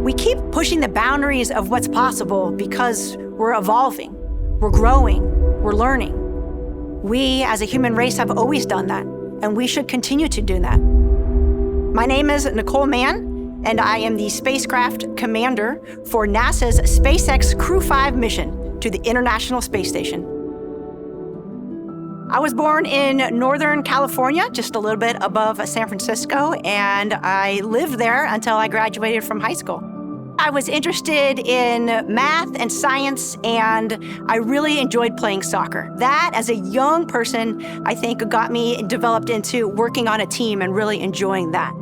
We keep pushing the boundaries of what's possible because we're evolving, we're growing, we're learning. We, as a human race, have always done that, and we should continue to do that. My name is Nicole Mann, and I am the spacecraft commander for NASA's SpaceX Crew-5 mission to the International Space Station. I was born in Northern California, just a little bit above San Francisco, and I lived there until I graduated from high school. I was interested in math and science, and I really enjoyed playing soccer. That, as a young person, I think got me developed into working on a team and really enjoying that.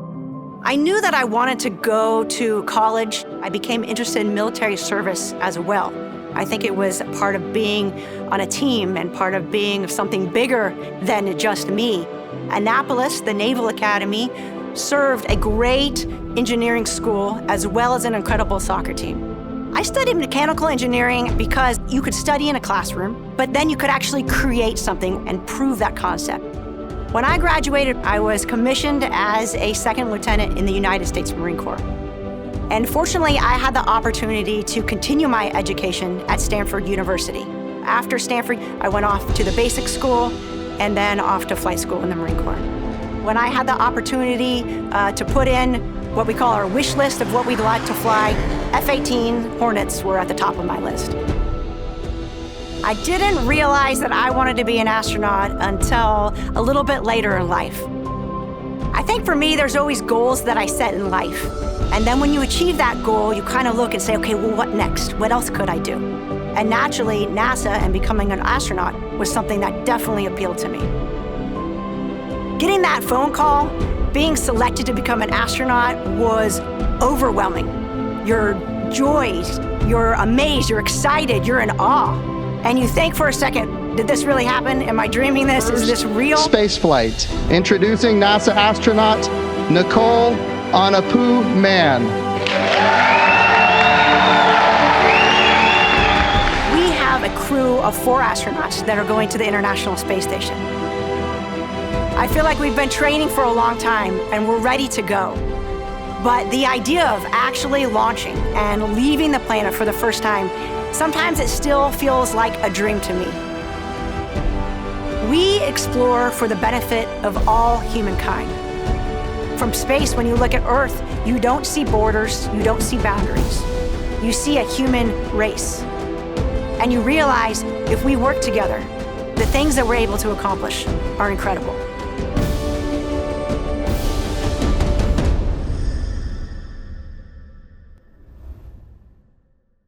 I knew that I wanted to go to college. I became interested in military service as well. I think it was part of being on a team and part of being something bigger than just me. Annapolis, the Naval Academy, served a great engineering school as well as an incredible soccer team. I studied mechanical engineering because you could study in a classroom, but then you could actually create something and prove that concept. When I graduated, I was commissioned as a second lieutenant in the United States Marine Corps. And fortunately, I had the opportunity to continue my education at Stanford University. After Stanford, I went off to the basic school and then off to flight school in the Marine Corps. When I had the opportunity to put in what we call our wish list of what we'd like to fly, F-18 Hornets were at the top of my list. I didn't realize that I wanted to be an astronaut until a little bit later in life. I think for me, there's always goals that I set in life. And then when you achieve that goal, you kind of look and say, okay, well, what next? What else could I do? And naturally, NASA and becoming an astronaut was something that definitely appealed to me. Getting that phone call, being selected to become an astronaut was overwhelming. You're joyed, you're amazed, you're excited, you're in awe. And you think for a second, did this really happen? Am I dreaming this? Is this real? Space flight. Introducing NASA astronaut Nicole Mann. We have a crew of 4 astronauts that are going to the International Space Station. I feel like we've been training for a long time and we're ready to go. But the idea of actually launching and leaving the planet for the first time, sometimes it still feels like a dream to me. We explore for the benefit of all humankind. From space, when you look at Earth, you don't see borders, you don't see boundaries. You see a human race. And you realize if we work together, the things that we're able to accomplish are incredible.